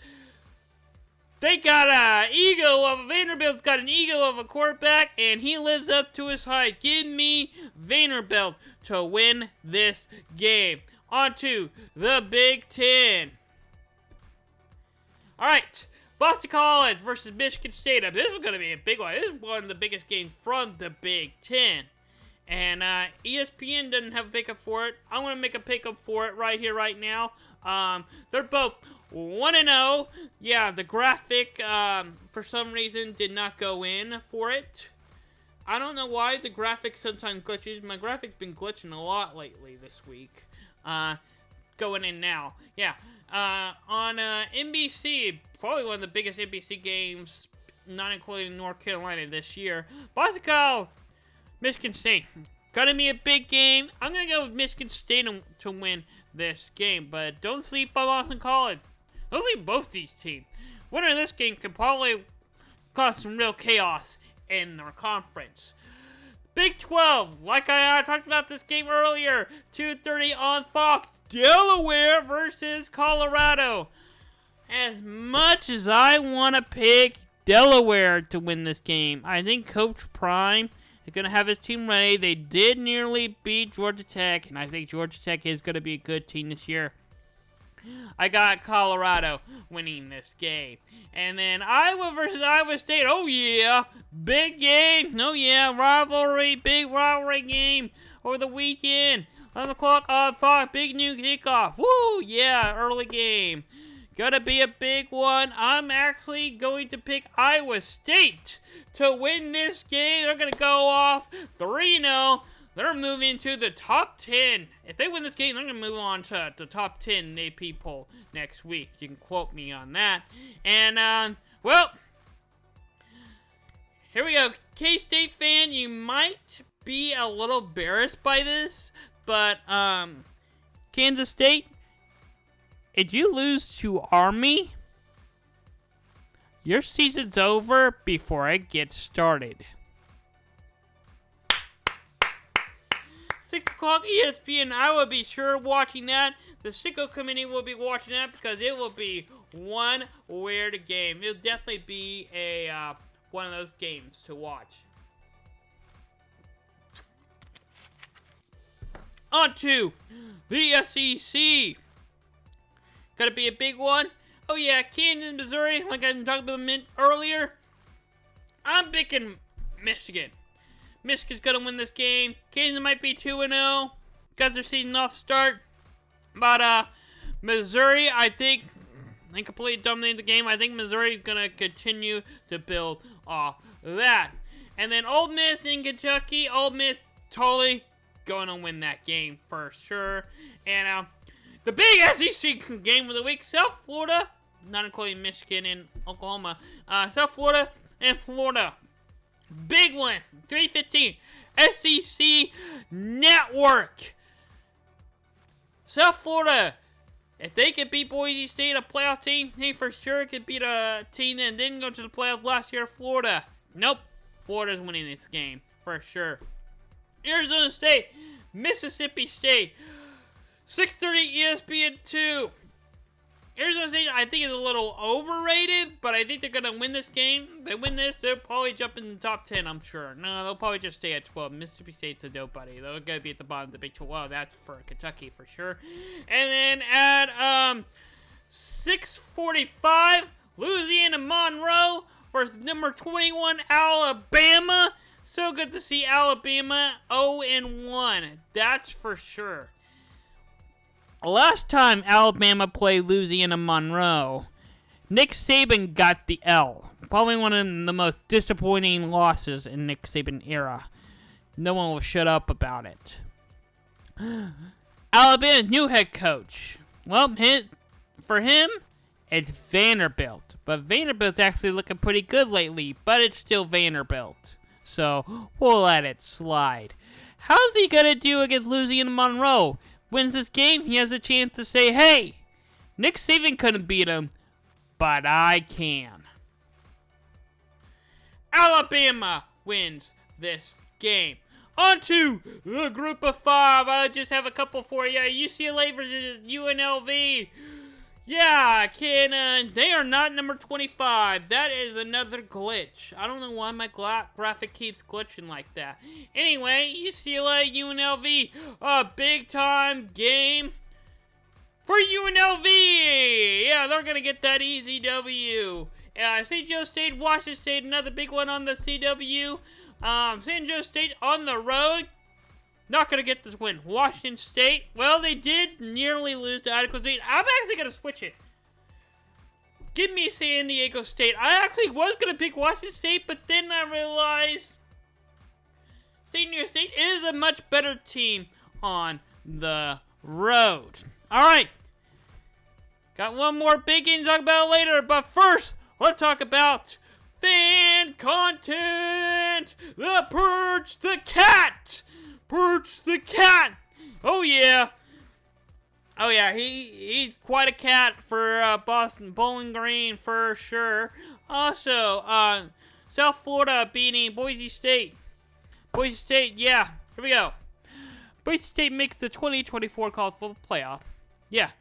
they got an ego of Vanderbilt's got an ego of a quarterback, and he lives up to his height. Give me Vanderbilt to win this game. On to the Big Ten. All right, Boston College versus Michigan State. This is going to be a big one. This is one of the biggest games from the Big Ten. And ESPN doesn't have a pickup for it. I'm going to make a pickup for it right here, right now. They're both 1-0. Yeah, the graphic, for some reason, did not go in for it. I don't know why the graphic sometimes glitches. My graphic's been glitching a lot lately this week. Going in now. Yeah. On NBC, probably one of the biggest NBC games, not including North Carolina this year. Boston College, Michigan State. Gonna be a big game. I'm gonna go with Michigan State to win this game, but don't sleep on Boston College. Don't sleep both these teams. Winner of this game could probably cause some real chaos in our conference. Big 12, like I talked about this game earlier, 2:30 on Fox. Delaware versus Colorado. As much as I want to pick Delaware to win this game, I think Coach Prime is going to have his team ready. They did nearly beat Georgia Tech, and I think Georgia Tech is going to be a good team this year. I got Colorado winning this game. And then Iowa versus Iowa State. Oh, yeah. Big game. Oh, yeah. Rivalry. Big rivalry game over the weekend. 11 o'clock on Fox. Big new kickoff. Woo! Yeah. Early game. Gonna be a big one. I'm actually going to pick Iowa State to win this game. They're going to go off 3-0. They're moving to the top 10. If they win this game, they're going to move on to the top 10 AP poll next week. You can quote me on that. And, well, here we go. K-State fan, you might be a little embarrassed by this, but Kansas State, if you lose to Army, your season's over before it gets started. 6 o'clock ESPN, I will be sure watching that. The Sicko Committee will be watching that because it will be one weird game. It'll definitely be a one of those games to watch. On to the SEC. Gonna be a big one. Oh yeah, Kansas, Missouri, like I talked about a minute earlier. I'm picking Michigan. Michigan's gonna win this game. Kansas might be 2-0. Got their season off start. But Missouri, I think completely dominated the game. I think Missouri's gonna continue to build off that. And then Ole Miss in Kentucky. Ole Miss totally gonna win that game for sure. And the big SEC game of the week, South Florida, not including Michigan and Oklahoma. South Florida and Florida. Big one, 3:15, SEC Network. South Florida, if they could beat Boise State, a playoff team, they for sure could beat a team that didn't go to the playoff last year, Florida. Nope, Florida's winning this game, for sure. Arizona State, Mississippi State, 6:30 ESPN2. Arizona State, I think, is a little overrated, but I think they're going to win this game. If they win this, they'll probably jump in the top 10, I'm sure. No, they'll probably just stay at 12. Mississippi State's a nobody. They're going to be at the bottom of the Big 12. Well, that's for Kentucky for sure. And then at 6:45, Louisiana Monroe versus number 21 Alabama. So good to see Alabama 0-1. That's for sure. Last time Alabama played Louisiana Monroe, Nick Saban got the L. Probably one of the most disappointing losses in Nick Saban era. No one will shut up about it. Alabama's new head coach. Well, for him, it's Vanderbilt. But Vanderbilt's actually looking pretty good lately, but it's still Vanderbilt. So, we'll let it slide. How's he going to do against Louisiana Monroe? Wins this game, he has a chance to say, hey, Nick Saban couldn't beat him, but I can. Alabama wins this game. On to the group of 5. I just have a couple for you. UCLA versus UNLV. Yeah, they are not number 25. That is another glitch. I don't know why my graphic keeps glitching like that. Anyway, UCLA, UNLV, a big-time game for UNLV. Yeah, they're going to get that easy W. St. Joe State, Washington State, another big one on the CW. San Jose State on the road. Not going to get this win. Washington State, well, they did nearly lose to Idaho State. I'm actually going to switch it. Give me San Diego State. I actually was going to pick Washington State, but then I realized San Diego State is a much better team on the road. All right. Got one more big game to talk about later, but first, let's talk about fan content. The Perch the Cat. Perch the Cat. Oh yeah. Oh yeah, he's quite a cat for Boston Bowling Green for sure. Also, South Florida beating Boise State. Boise State, yeah. Here we go. Boise State makes the 2024 college football playoff. Yeah.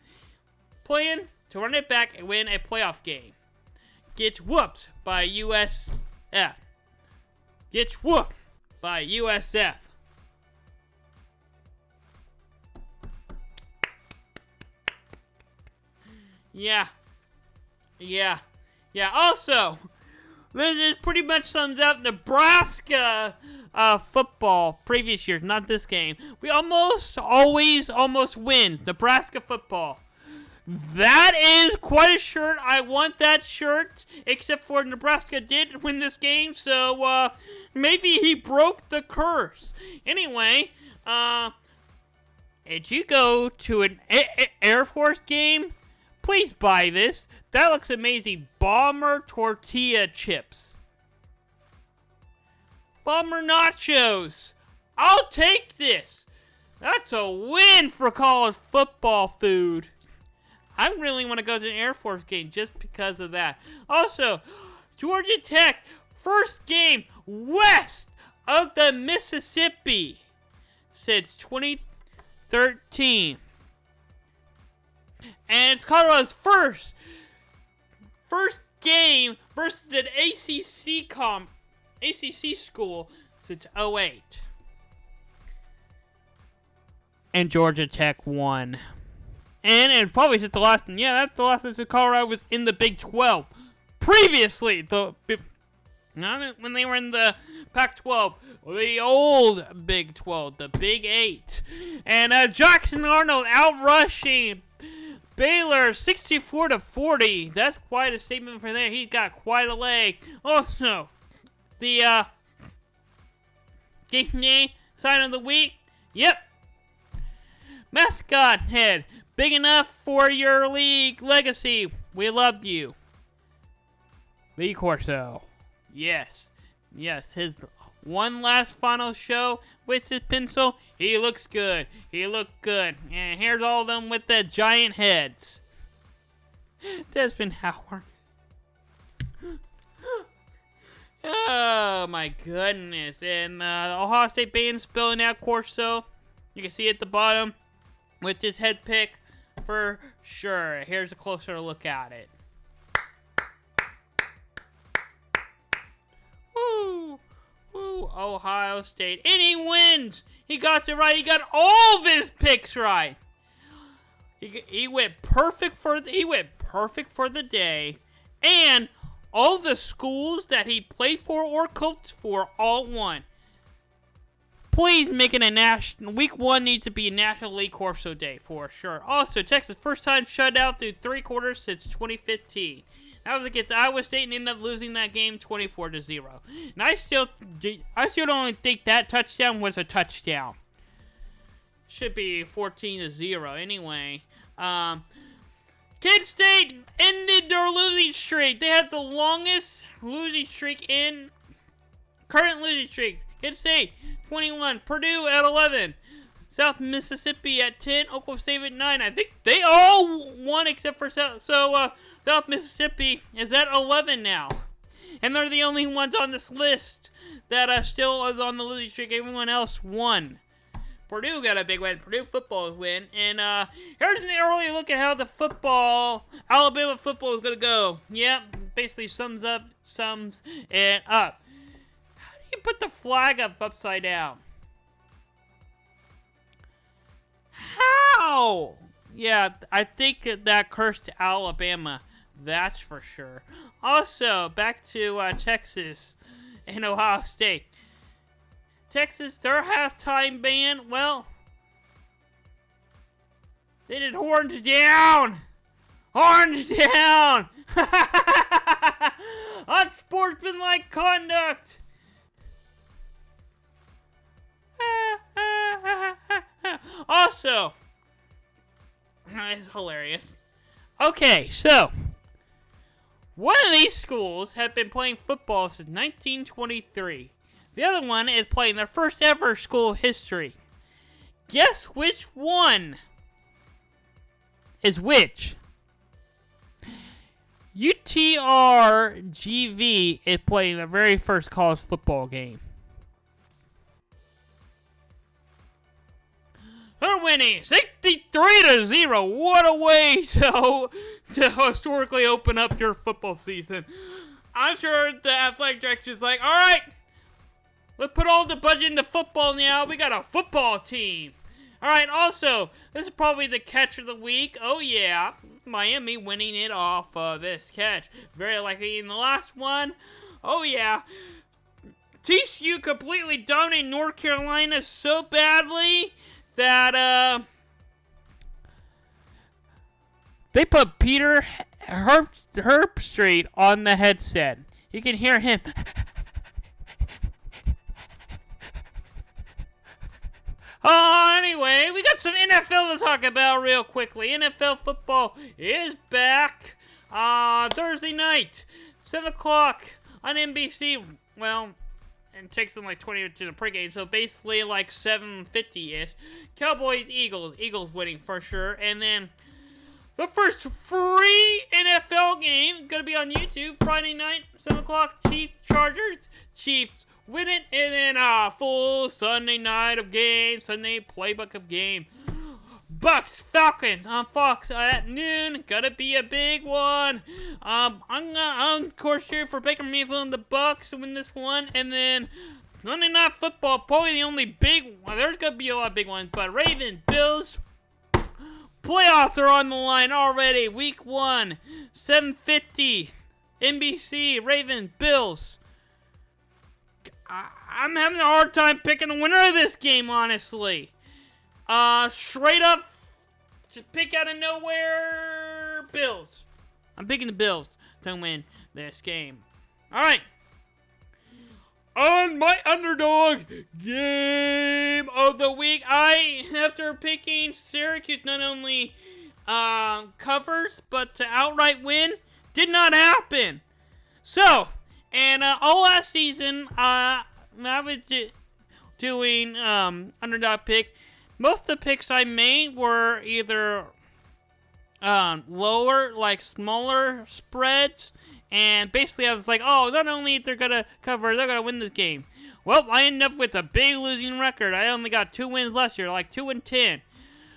Playing to run it back and win a playoff game. Gets whooped by USF. Gets whooped by USF. Yeah. Also, this pretty much sums up Nebraska football previous years, not this game. We always win Nebraska football. That is quite a shirt. I want that shirt, except for Nebraska did win this game, so maybe he broke the curse. Anyway, did you go to an Air Force game? Please buy this. That looks amazing. Bomber tortilla chips. Bomber nachos. I'll take this. That's a win for college football food. I really want to go to an Air Force game just because of that. Also, Georgia Tech, first game west of the Mississippi since 2013. And it's Colorado's first game versus an ACC school since 2008. And Georgia Tech won. And it probably just the last one. Yeah, that's the last time Colorado was in the Big 12. Previously, not when they were in the Pac-12, the old Big 12, the Big 8. And Jackson Arnold outrushing Baylor 64-40. That's quite a statement for there. He's got quite a leg. Also, the game sign of the week. Yep. Mascot head. Big enough for your league legacy. We loved you. Lee Corso. Yes. His one last final show with his pencil. He looks good. And here's all of them with the giant heads. Desmond Howard. Oh my goodness. And the Ohio State band spelling out Corso. You can see at the bottom with his head pick for sure. Here's a closer look at it. Woo! Ohio State. And he wins! He got it right. He got all of his picks right. He went perfect for the day. And all the schools that he played for or coached for all won. Please make it a national. Week 1 needs to be a National League Corso Day for sure. Also, Texas first time shutout through 3 quarters since 2015. That was against Iowa State and ended up losing that game 24-0. And I still don't think that touchdown was a touchdown. Should be 14-0 anyway. Kent State ended their losing streak. They had the longest losing streak current losing streak. Kent State 21, Purdue at 11. South Mississippi at 10, Oklahoma State at 9. I think they all won except for South Mississippi is at 11 now. And they're the only ones on this list that still is on the losing streak. Everyone else won. Purdue got a big win. Purdue football win. And here's an early look at how the Alabama football is going to go. Yep, basically sums it up. How do you put the flag up upside down? How? Yeah, I think that cursed Alabama. That's for sure. Also, back to Texas and Ohio State. Texas, their halftime band, well, they did Horns Down! Horns Down! Unsportsmanlike conduct! Also, it's hilarious. Okay, so, one of these schools have been playing football since 1923. The other one is playing their first ever school history. Guess which one is which? UTRGV is playing the very first college football game. They're winning 63-0. What a way to historically open up your football season. I'm sure the athletic director's like, all right, let's put all the budget into football now. We got a football team. All right, also, this is probably the catch of the week. Oh, yeah, Miami winning it off this catch. Very likely in the last one. Oh, yeah. TCU completely dominated North Carolina so badly that they put Peter Herbstreit on the headset. You can hear him. Anyway, we got some NFL to talk about real quickly. NFL football is back Thursday night, 7 o'clock on NBC. Well, it takes them like 20 minutes to the pregame, so basically like 7:50-ish. Cowboys, Eagles winning for sure. And then the first free NFL game going to be on YouTube Friday night, 7 o'clock. Chiefs, Chargers, Chiefs win it. And then full Sunday night of games, Sunday playbook of game. Bucks, Falcons on Fox at noon. Gotta be a big one. I'm of course cheering for Baker Mayfield and the Bucks to win this one. And then Monday Night Football, probably the only big one. There's gonna be a lot of big ones, but Ravens, Bills, playoffs are on the line already. Week 1, 7:50, NBC, Ravens, Bills. I'm having a hard time picking the winner of this game, honestly. Straight up, just pick out of nowhere, Bills. I'm picking the Bills to win this game. Alright. On my underdog game of the week, after picking Syracuse not only covers, but to outright win, did not happen. So, and all last season, I was doing underdog pick. Most of the picks I made were either lower, like smaller spreads, and basically I was like, oh, not only they're going to cover, they're going to win this game. Well, I ended up with a big losing record. I only got 2 wins last year, like 2-10.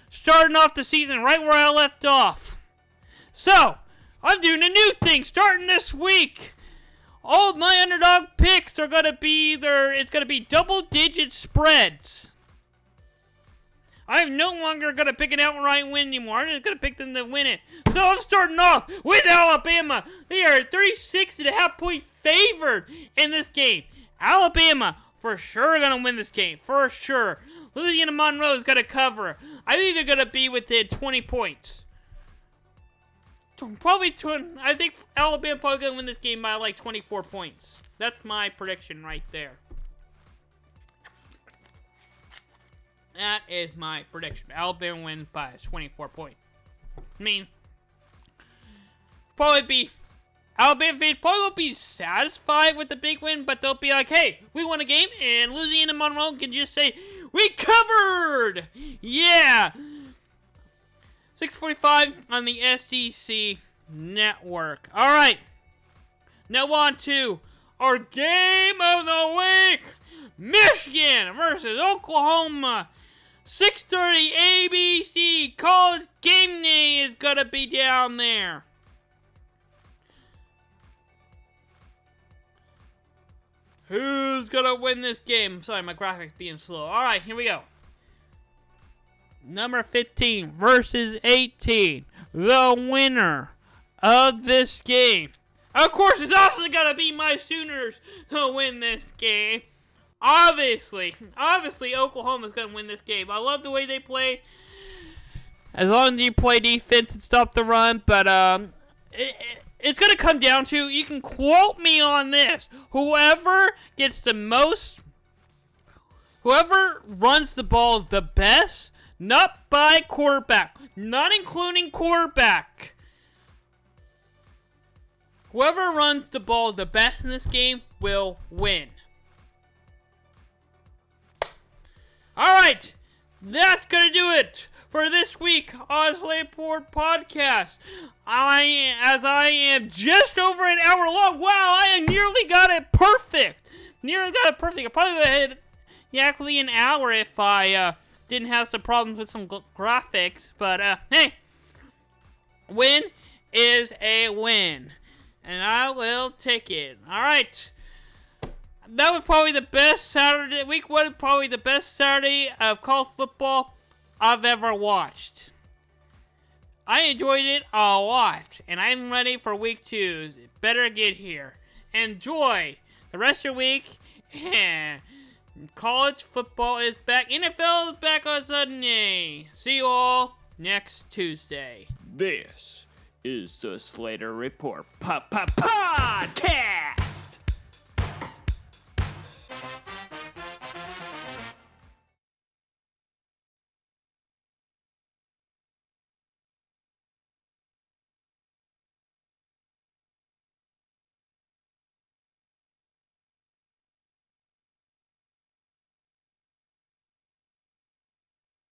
Starting off the season right where I left off. So, I'm doing a new thing starting this week. All of my underdog picks are going to be it's going to be double-digit spreads. I'm no longer going to pick an outright win anymore. I'm just going to pick them to win it. So I'm starting off with Alabama. They are 36.5 point favored in this game. Alabama for sure going to win this game. For sure. Louisiana Monroe is going to cover. I think they're going to be within 20 points. Probably 20. I think Alabama probably going to win this game by like 24 points. That's my prediction right there. That is my prediction. Alabama wins by 24 points. I mean, Alabama fans probably won't be satisfied with the big win, but they'll be like, hey, we won a game, and Louisiana Monroe can just say, We covered! Yeah! 6:45 on the SEC Network. All right. Now on to our game of the week. Michigan versus Oklahoma. 6:30 ABC. College Game Day is going to be down there. Who's going to win this game? Sorry, my graphics being slow. All right, here we go. Number 15 versus 18. The winner of this game. Of course, it's also going to be my Sooners who win this game. Obviously, Oklahoma's going to win this game. I love the way they play. As long as you play defense and stop the run. But it's going to come down to, you can quote me on this. Whoever runs the ball the best, not by quarterback, not including quarterback. Whoever runs the ball the best in this game will win. Alright, that's going to do it for this week on Slater Podcast. As I am just over an hour long. Wow, I nearly got it perfect. I probably would have had exactly an hour if I didn't have some problems with some graphics. But, hey, win is a win. And I will take it. Alright. That was probably the best Saturday. Week 1 was probably the best Saturday of college football I've ever watched. I enjoyed it a lot. And I'm ready for week 2. Better get here. Enjoy the rest of your week. And college football is back. NFL is back on Sunday. See you all next Tuesday. This is the Slater Report Podcast.